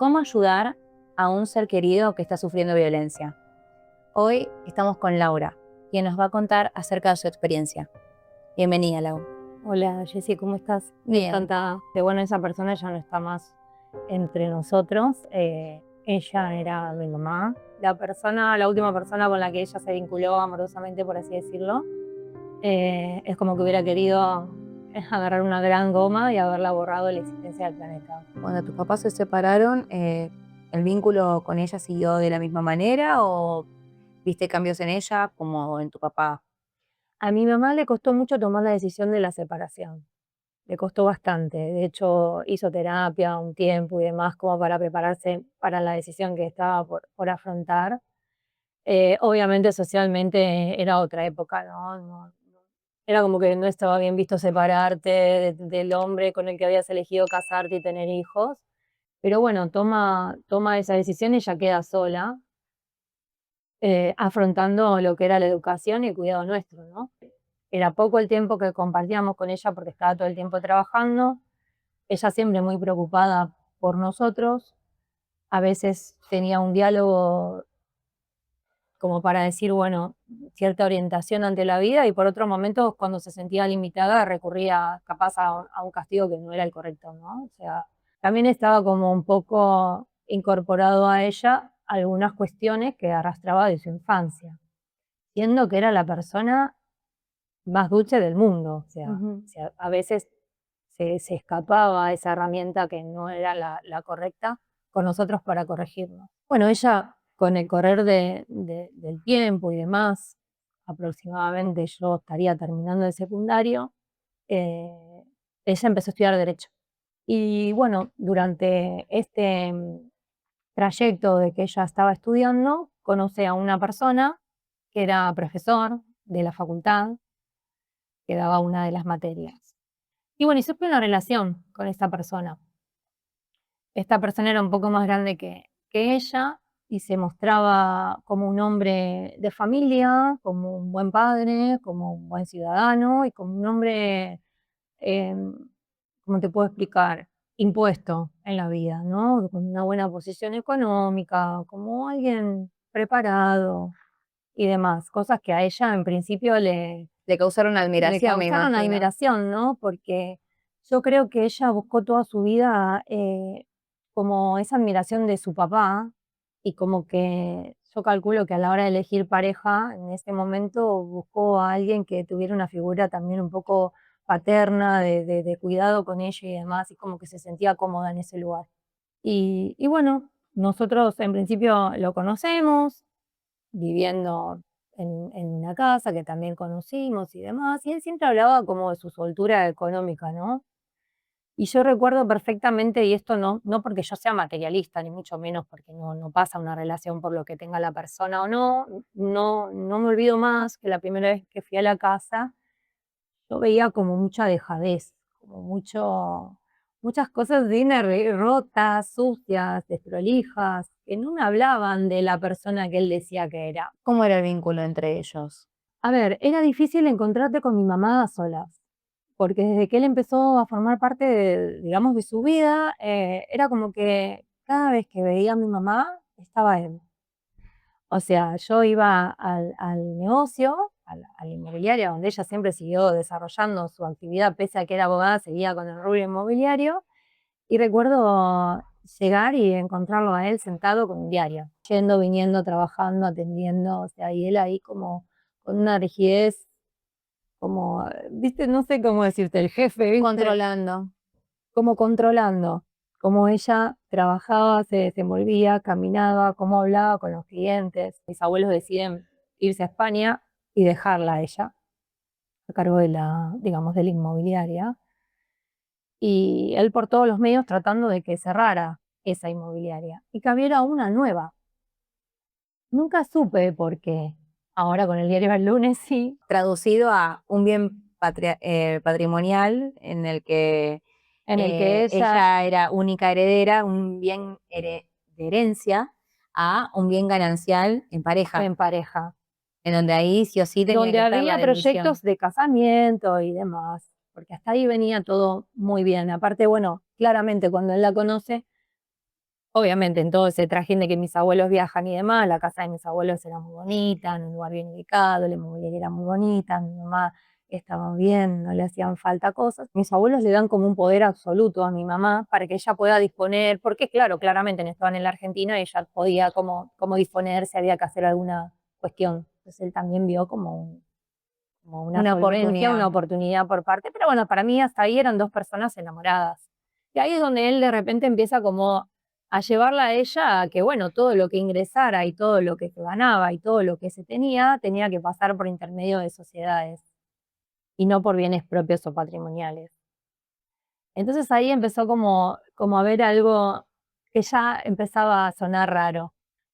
¿Cómo ayudar a un ser querido que está sufriendo violencia? Hoy estamos con Laura, quien nos va a contar acerca de su experiencia. Bienvenida, Lau. Hola Jessy, ¿cómo estás? Bien. Encantada. Bueno, esa persona ya no está más entre nosotros. Ella era mi mamá, la última persona con la que ella se vinculó amorosamente, por así decirlo. Es como que hubiera querido agarrar una gran goma y haberla borrado de la existencia del planeta. Cuando tus papás se separaron, ¿el vínculo con ella siguió de la misma manera o viste cambios en ella como en tu papá? A mi mamá le costó mucho tomar la decisión de la separación. Le costó bastante. De hecho, hizo terapia un tiempo y demás como para prepararse para la decisión que estaba por afrontar. Obviamente, socialmente era otra época, ¿no? Era como que no estaba bien visto separarte del hombre con el que habías elegido casarte y tener hijos. Pero bueno, toma esa decisión y ella queda sola, afrontando lo que era la educación y el cuidado nuestro, ¿no? Era poco el tiempo que compartíamos con ella porque estaba todo el tiempo trabajando. Ella siempre muy preocupada por nosotros. A veces tenía un diálogo como para decir, bueno, cierta orientación ante la vida, y por otros momentos, cuando se sentía limitada, recurría capaz a un castigo que no era el correcto, ¿no? O sea, también estaba como un poco incorporado a ella algunas cuestiones que arrastraba de su infancia, siendo que era la persona más dulce del mundo. O sea, a veces se escapaba esa herramienta que no era la correcta con nosotros para corregirnos. Bueno, ella con el correr del tiempo y demás, aproximadamente yo estaría terminando el secundario, eh, ella empezó a estudiar Derecho. Y bueno, durante este trayecto de que ella estaba estudiando, conoce a una persona que era profesor de la facultad, que daba una de las materias. Y bueno, y surge una relación con esta persona. Esta persona era un poco más grande que ella y se mostraba como un hombre de familia, como un buen padre, como un buen ciudadano y como un hombre, em, ¿cómo te puedo explicar? Impuesto en la vida, ¿no? Con una buena posición económica, como alguien preparado y demás, cosas que a ella en principio Le causaron le admiración, me causaron imagino. admiración, ¿no? Porque yo creo que ella buscó toda su vida como esa admiración de su papá, y como que yo calculo que a la hora de elegir pareja, en ese momento buscó a alguien que tuviera una figura también un poco paterna, de cuidado con ella y demás, y como que se sentía cómoda en ese lugar. Y bueno, nosotros en principio lo conocemos, viviendo en una casa que también conocimos y demás, y él siempre hablaba como de su soltura económica, ¿no? Y yo recuerdo perfectamente, y esto no porque yo sea materialista, ni mucho menos porque no pasa una relación por lo que tenga la persona o no, no me olvido más que la primera vez que fui a la casa, yo veía como mucha dejadez, como muchas cosas rotas, sucias, desprolijas, que no me hablaban de la persona que él decía que era. ¿Cómo era el vínculo entre ellos? A ver, era difícil encontrarte con mi mamá a solas, porque desde que él empezó a formar parte digamos, de su vida, era como que cada vez que veía a mi mamá, estaba él. O sea, yo iba al negocio, a la inmobiliaria, donde ella siempre siguió desarrollando su actividad, pese a que era abogada, seguía con el rubro inmobiliario, y recuerdo llegar y encontrarlo a él sentado con un diario, yendo, viniendo, trabajando, atendiendo, o sea, y él ahí como con una rigidez, como, viste, no sé cómo decirte, el jefe, viste, Controlando. como controlando cómo ella trabajaba, se desenvolvía, caminaba, cómo hablaba con los clientes. Mis abuelos deciden irse a España y dejarla a ella a cargo de digamos, de la inmobiliaria. Y él por todos los medios tratando de que cerrara esa inmobiliaria y que abriera una nueva. Nunca supe por qué. Ahora con el diario del lunes sí. Traducido a un bien patrimonial en el que En el que ella, ella era única heredera, un bien de herencia, a un bien ganancial en pareja, en pareja, en donde ahí sí o sí tenía donde que estar la había bendición. proyectos de casamiento y demás, porque hasta ahí venía todo muy bien. Aparte, bueno, claramente cuando él la conoce, Obviamente, en todo ese trajín de que mis abuelos viajan y demás, la casa de mis abuelos era muy bonita, en un lugar bien ubicado, la inmobiliaria era muy bonita, mi mamá estaba bien, no le hacían falta cosas. Mis abuelos le dan como un poder absoluto a mi mamá para que ella pueda disponer, porque claro, claramente estaban en la Argentina y ella podía como disponer si había que hacer alguna cuestión. Entonces él también vio como una Una solvencia, una oportunidad. oportunidad por parte, pero bueno, para mí hasta ahí eran dos personas enamoradas. Y ahí es donde él de repente empieza como a llevarla a ella a que, bueno, todo lo que ingresara y todo lo que ganaba y todo lo que se tenía que pasar por intermedio de sociedades y no por bienes propios o patrimoniales. Entonces ahí empezó como a ver algo que ya empezaba a sonar raro.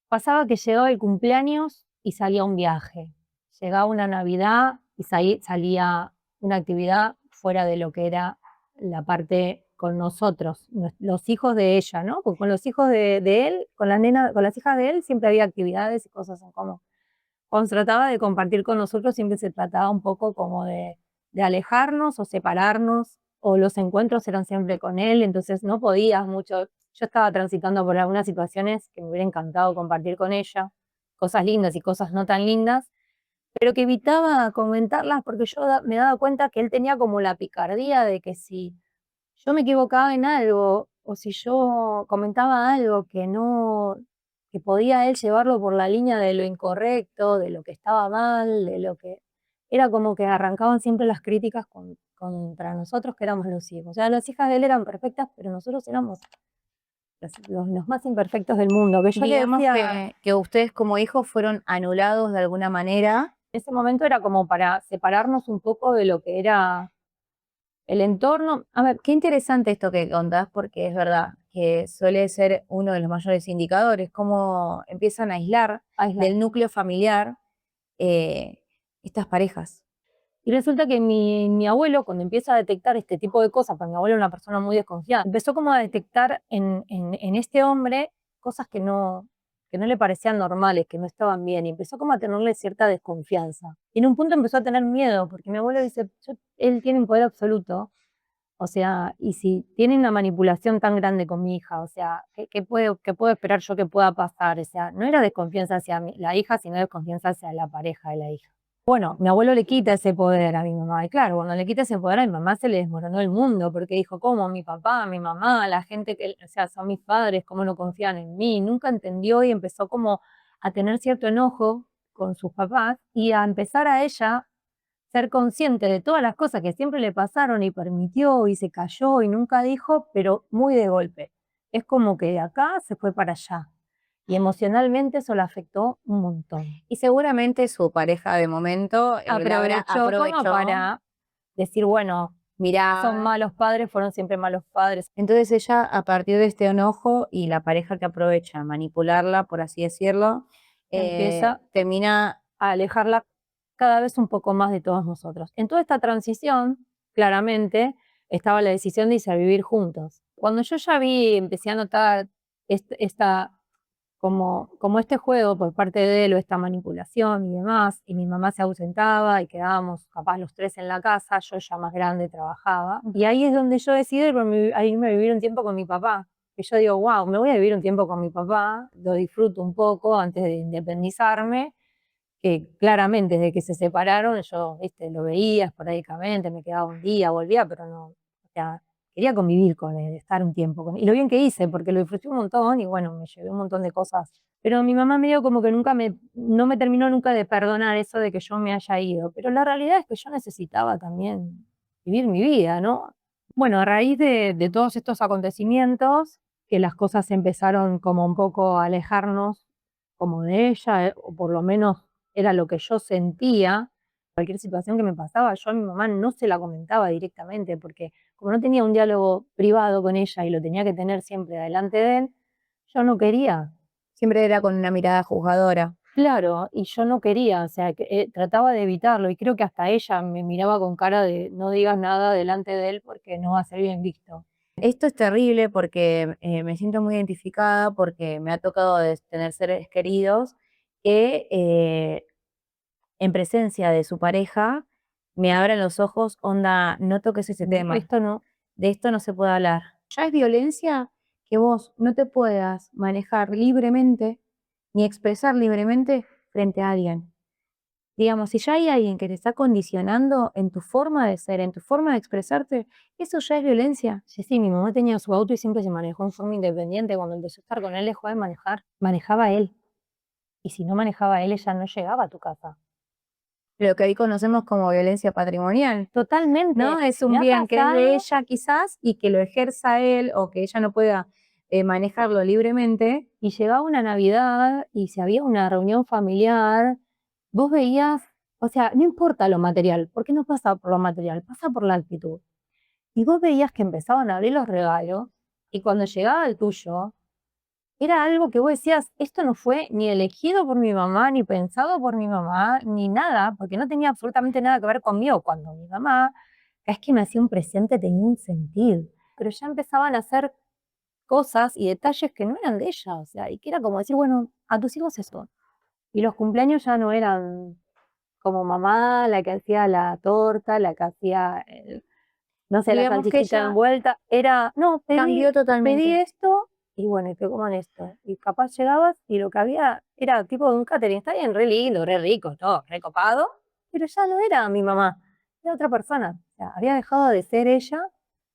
Pasaba que llegaba el cumpleaños y salía un viaje. Llegaba una Navidad y salía una actividad fuera de lo que era la parte con nosotros, los hijos de ella, ¿no? Porque con los hijos de él, con las hijas de él siempre había actividades y cosas en común. Cuando se trataba de compartir con nosotros, siempre se trataba un poco como de alejarnos o separarnos, o los encuentros eran siempre con él, entonces no podías mucho. Yo estaba transitando por algunas situaciones que me hubiera encantado compartir con ella, cosas lindas y cosas no tan lindas, pero que evitaba comentarlas porque yo me daba cuenta que él tenía como la picardía de que si yo me equivocaba en algo o si yo comentaba algo que no, que podía él llevarlo por la línea de lo incorrecto, de lo que estaba mal, de lo que era como que arrancaban siempre las críticas contra nosotros que éramos los hijos. O sea, las hijas de él eran perfectas, pero nosotros éramos los más imperfectos del mundo. Que yo le Digamos decía, que ustedes como hijos fueron anulados de alguna manera. en ese momento era como para separarnos un poco de lo que era el entorno. A ver, qué interesante esto que contás, porque es verdad que suele ser uno de los mayores indicadores, cómo empiezan a aislar Aislar. del núcleo familiar eh, estas parejas. Y resulta que mi abuelo, cuando empieza a detectar este tipo de cosas, porque mi abuelo era una persona muy desconfiada, empezó como a detectar en este hombre cosas que no le parecían normales, que no estaban bien, y empezó como a tenerle cierta desconfianza. Y en un punto empezó a tener miedo, porque mi abuelo dice, él tiene un poder absoluto, o sea, y si tiene una manipulación tan grande con mi hija, o sea, qué puedo esperar yo que pueda pasar? O sea, no era desconfianza hacia la hija, sino desconfianza hacia la pareja de la hija. Bueno, mi abuelo le quita ese poder a mi mamá. Y claro, cuando le quita ese poder a mi mamá se le desmoronó el mundo, porque dijo, ¿cómo? Mi papá, mi mamá, la gente que, o sea, son mis padres, ¿cómo no confían en mí? Nunca entendió y empezó como a tener cierto enojo con sus papás y a empezar a ella ser consciente de todas las cosas que siempre le pasaron y permitió y se cayó y nunca dijo, pero muy de golpe. Es como que de acá se fue para allá. Y emocionalmente eso la afectó un montón. Y seguramente su pareja de momento Laura Aprovechó como aprovechó, para decir, bueno, son mirá. malos padres, fueron siempre malos padres. Entonces ella, a partir de este enojo y la pareja que aprovecha a manipularla, por así decirlo, Empieza termina. a alejarla cada vez un poco más de todos nosotros. En toda esta transición, claramente, estaba la decisión de irse a vivir juntos. Cuando yo ya empecé a notar esta como este juego por parte de él o esta manipulación y demás, y mi mamá se ausentaba y quedábamos capaz los tres en la casa, yo ya más grande trabajaba, y ahí es donde yo decidí irme a vivir un tiempo con mi papá, que yo digo, wow, me voy a vivir un tiempo con mi papá, lo disfruto un poco antes de independizarme, que claramente desde que se separaron yo, viste, lo veía esporádicamente, me quedaba un día, volvía, pero no, o sea, quería convivir con él, estar un tiempo con él. Y lo bien que hice, porque lo disfruté un montón y bueno, me llevé un montón de cosas. Pero mi mamá medio como que no me terminó nunca de perdonar eso de que yo me haya ido. Pero la realidad es que yo necesitaba también vivir mi vida, ¿no? Bueno, a raíz de todos estos acontecimientos, que las cosas empezaron como un poco a alejarnos como de ella, o por lo menos era lo que yo sentía. Cualquier situación que me pasaba, yo a mi mamá no se la comentaba directamente, porque como no tenía un diálogo privado con ella y lo tenía que tener siempre delante de él, yo no quería. Siempre era con una mirada juzgadora. Claro, y yo no quería, o sea, trataba de evitarlo y creo que hasta ella me miraba con cara de no digas nada delante de él porque no va a ser bien visto. Esto es terrible porque me siento muy identificada porque me ha tocado tener seres queridos que en presencia de su pareja me abren los ojos, onda, no toques ese tema, Esto no. de esto no se puede hablar. Ya es violencia que vos no te puedas manejar libremente ni expresar libremente frente a alguien. Digamos, si ya hay alguien que te está condicionando en tu forma de ser, en tu forma de expresarte, eso ya es violencia. Sí, sí, mi mamá tenía su auto y siempre se manejó en forma independiente. Cuando empezó a estar con él, dejó de manejar. Manejaba él. Y si no manejaba él, ella no llegaba a tu casa. Lo que hoy conocemos como violencia patrimonial, Totalmente. ¿no? Es Me un ha bien que es de pasado ella quizás y que lo ejerza él o que ella no pueda manejarlo libremente. y llegaba una Navidad y si había una reunión familiar, vos veías, o sea, no importa lo material, porque no pasa por lo material, pasa por la actitud. Y vos veías que empezaban a abrir los regalos y cuando llegaba el tuyo, era algo que vos decías, esto no fue ni elegido por mi mamá, ni pensado por mi mamá, ni nada, porque no tenía absolutamente nada que ver conmigo. Cuando mi mamá, cada vez que me hacía un presente tenía un sentido, pero ya empezaban a hacer cosas y detalles que no eran de ella, o sea, y que era como decir, bueno, a tus hijos eso. Y los cumpleaños ya no eran como mamá, la que hacía la torta, la que hacía, no sé, la Digamos que salchichita ella envuelta, era, no, cambió pedí totalmente. esto y bueno, y que coman esto. Y capaz llegabas y lo que había era tipo de un catering, está bien, re lindo, re rico, todo, re copado, pero ya no era mi mamá, era otra persona. O sea, había dejado de ser ella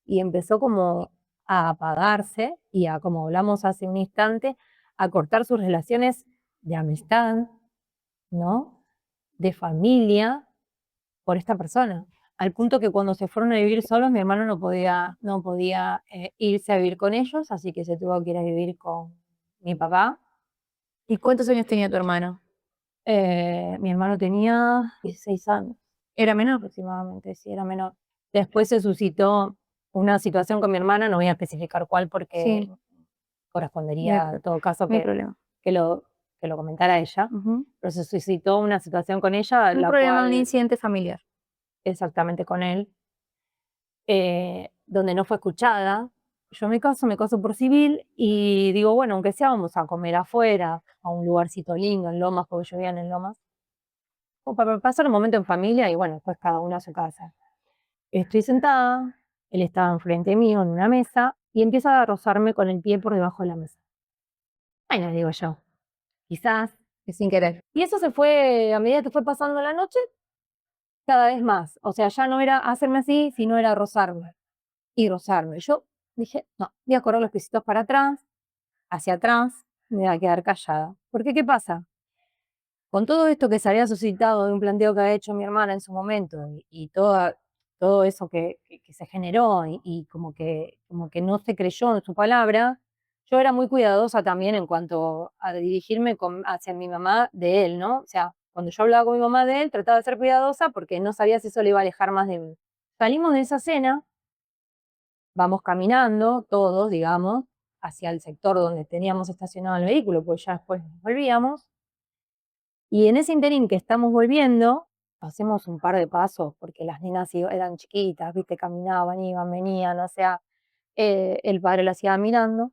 y empezó como a apagarse y a, como hablamos hace un instante, a cortar sus relaciones de amistad, ¿no? De familia por esta persona. Al punto que cuando se fueron a vivir solos, mi hermano no podía irse a vivir con ellos, así que se tuvo que ir a vivir con mi papá. ¿Y cuántos años tenía tu hermano? Mi hermano tenía 16 años ¿Era menor? aproximadamente, sí, era menor. Después se suscitó una situación con mi hermana, no voy a especificar cuál porque Sí, no hay, correspondería en todo caso no hay problema. que lo, que lo comentara ella, Ujú. pero se suscitó una situación con ella, Un la problema, un cual incidente familiar. exactamente con él, donde no fue escuchada. Yo me caso por civil y digo, bueno, aunque sea vamos a comer afuera, a un lugarcito lindo en Lomas, porque yo vivía en Lomas, o para pasar un momento en familia y bueno, después cada uno a su casa. Estoy sentada, él estaba enfrente mío en una mesa y empieza a rozarme con el pie por debajo de la mesa. Ay, no digo yo, quizás. Y sin querer. Y eso se fue, a medida que fue pasando la noche, cada vez más. O sea, ya no era hacerme así, sino era rozarme y rozarme. Yo dije, no, voy a correr los piecitos para atrás, hacia atrás, me voy a quedar callada. Porque, ¿qué pasa? Con todo esto que se había suscitado de un planteo que había hecho mi hermana en su momento y todo eso que se generó y como que no se creyó en su palabra, yo era muy cuidadosa también en cuanto a dirigirme hacia mi mamá de él, ¿no? O sea, cuando yo hablaba con mi mamá de él, trataba de ser cuidadosa porque no sabía si eso le iba a alejar más de mí. Salimos de esa cena, vamos caminando todos, digamos, hacia el sector donde teníamos estacionado el vehículo, pues ya después nos volvíamos. Y en ese interín que estamos volviendo, hacemos un par de pasos, porque las nenas eran chiquitas, viste, caminaban, iban, venían, o sea, el padre las iba mirando.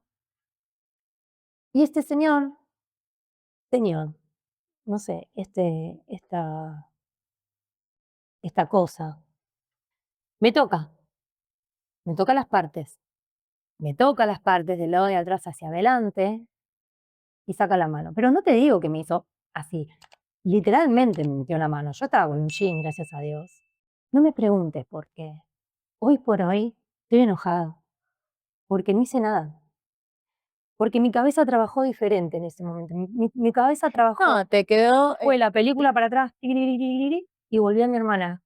Y este señor, no sé, esta cosa, me toca, me toca las partes, me toca las partes del lado de atrás hacia adelante y saca la mano. Pero no te digo que me hizo así, literalmente me metió la mano. Yo estaba con un jean, gracias a Dios. No me preguntes por qué. Hoy por hoy estoy enojada, porque no hice nada, porque mi cabeza trabajó diferente en ese momento. Mi cabeza trabajó, No, te quedó, fue la película para atrás, tiquiriririri, y volví a mi hermana.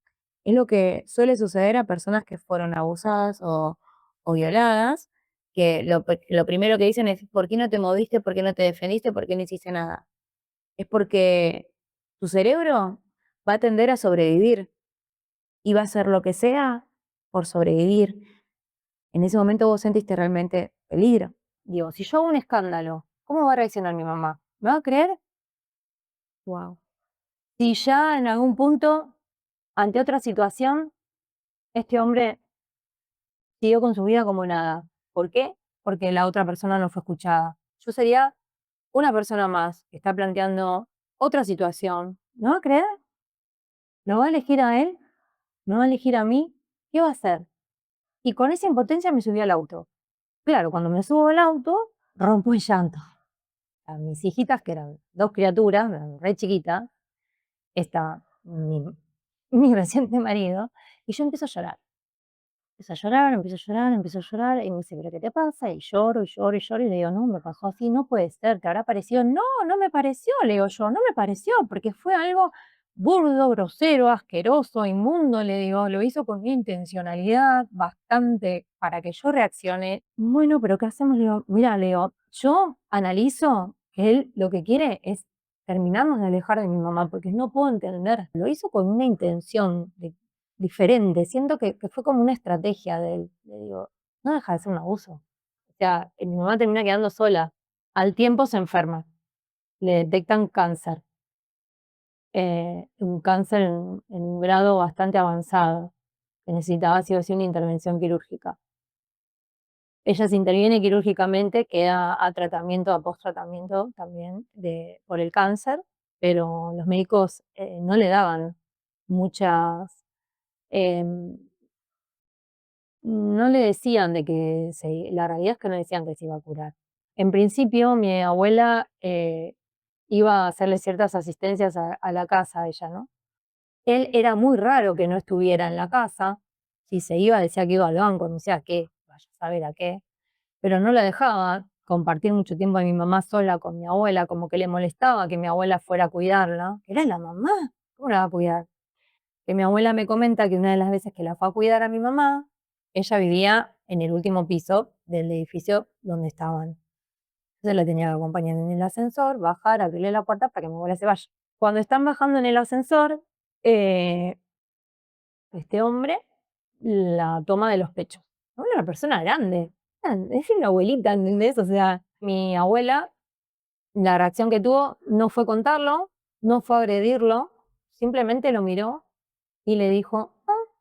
es lo que suele suceder a personas que fueron abusadas o violadas, que lo primero que dicen es, ¿por qué no te moviste? ¿Por qué no te defendiste? ¿Por qué no hiciste nada? Es porque tu cerebro va a tender a sobrevivir y va a hacer lo que sea por sobrevivir. En ese momento vos sentiste realmente peligro. Digo, si yo hago un escándalo, ¿cómo va a reaccionar mi mamá? ¿Me va a creer? Wow. Si ya en algún punto, ante otra situación, este hombre siguió con su vida como nada. ¿Por qué? Porque la otra persona no fue escuchada. Yo sería una persona más que está planteando otra situación. ¿Me va a creer? ¿Lo va a elegir a él? ¿Me va a elegir a mí? ¿Qué va a hacer? Y con esa impotencia me subí al auto. Claro, cuando me subo al auto, rompo en llanto. A mis hijitas, que eran 2 criaturas, eran re chiquitas, estaba mi reciente marido, y yo empiezo a llorar. Empiezo a llorar, empiezo a llorar, empiezo a llorar, y me dice: "¿Pero qué te pasa?". Y lloro, y lloro, y lloro, y le digo: "No, me pasó así, no puede ser, ¿te habrá parecido?". "No, no me pareció", le digo yo, "no me pareció, porque fue algo burdo, grosero, asqueroso, inmundo", le digo, "lo hizo con una intencionalidad bastante para que yo reaccione". "Bueno, pero ¿qué hacemos?". Le digo: "Mira", le digo, "yo analizo que él lo que quiere es terminarnos de alejar de mi mamá, porque no puedo entender, lo hizo con una intención de diferente, siento que fue como una estrategia de él". Le digo: "No deja de ser un abuso". O sea, mi mamá termina quedando sola. Al tiempo se enferma, le detectan cáncer, un cáncer en un grado bastante avanzado, que necesitaba sí o sí una intervención quirúrgica. Ella se interviene quirúrgicamente, queda a tratamiento, a post-tratamiento también por el cáncer, pero los médicos, no le daban muchas, em no le decían de que la realidad es que no decían que se iba a curar. En principio, mi abuela, iba a hacerle ciertas asistencias a la casa a ella, ¿no? Él era muy raro que no estuviera en la casa. Si se iba, decía que iba al banco, no sé a qué, vaya a saber a qué, pero no la dejaba compartir mucho tiempo a mi mamá sola con mi abuela, como que le molestaba que mi abuela fuera a cuidarla. Era la mamá, ¿cómo la va a cuidar? Que mi abuela me comenta que una de las veces que la fue a cuidar a mi mamá, ella vivía en el último piso del edificio donde estaban. Entonces la tenía que acompañar en el ascensor, bajar, abrirle la puerta para que mi abuela se vaya. Cuando están bajando en el ascensor, eh, este hombre la toma de los pechos. Era una persona grande, es una abuelita, ¿entendés? O sea, mi abuela, la reacción que tuvo no fue contarlo, no fue agredirlo, simplemente lo miró y le dijo: "Ah,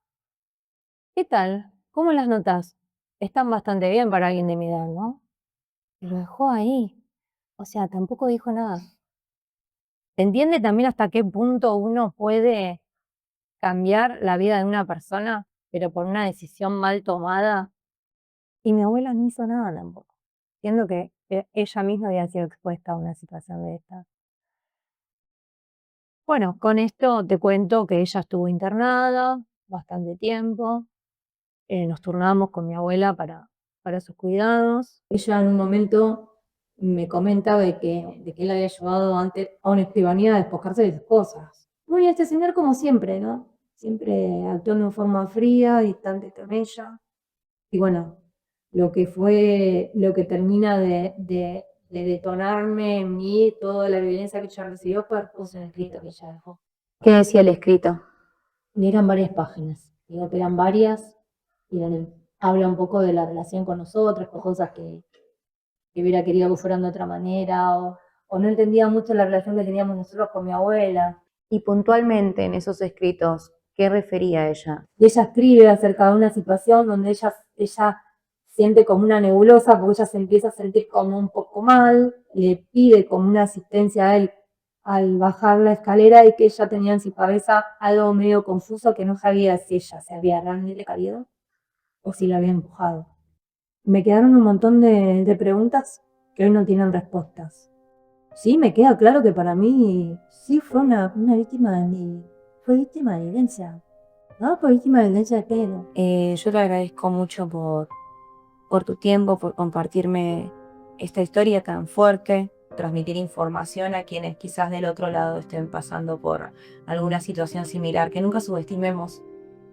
¿qué tal? ¿Cómo las notas? Están bastante bien para alguien de mi edad, ¿no?". Y lo dejó ahí. O sea, tampoco dijo nada. ¿Se entiende también hasta qué punto uno puede cambiar la vida de una persona, pero por una decisión mal tomada? Y mi abuela no hizo nada tampoco, siendo que ella misma había sido expuesta a una situación de esta. Bueno, con esto te cuento que ella estuvo internada bastante tiempo. Nos turnábamos con mi abuela para sus cuidados. Ella en un momento me comenta de que él había llevado antes a una escribanía a despojarse de sus cosas. Muy este señor como siempre, ¿no? Siempre actuando en forma fría, distante con ella. Y bueno, lo que termina de detonarme en mí toda la violencia que ella recibió fue justo el escrito que ella dejó. ¿Qué decía el escrito? Y eran varias páginas, digo que eran varias, y habla un poco de la relación con nosotros, con cosas que hubiera querido que fueran de otra manera, o no entendía mucho la relación que teníamos nosotros con mi abuela. Y puntualmente en esos escritos, ¿qué refería ella? Y ella escribe acerca de una situación donde ella siente como una nebulosa, porque ella se empieza a sentir como un poco mal, le pide como una asistencia a él al bajar la escalera, y que ella tenía en su cabeza algo medio confuso, que no sabía si ella se había realmente caído o si la había empujado. Me quedaron un montón de preguntas que hoy no tienen respuestas. Sí, me queda claro que para mí sí fue una víctima fue víctima de violencia. No, fue víctima de violencia de género. Yo te agradezco mucho por tu tiempo, por compartirme esta historia tan fuerte, transmitir información a quienes quizás del otro lado estén pasando por alguna situación similar, que nunca subestimemos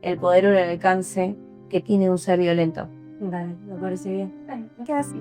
el poder o el alcance que tiene un ser violento. Dale, me parece bien. Gracias.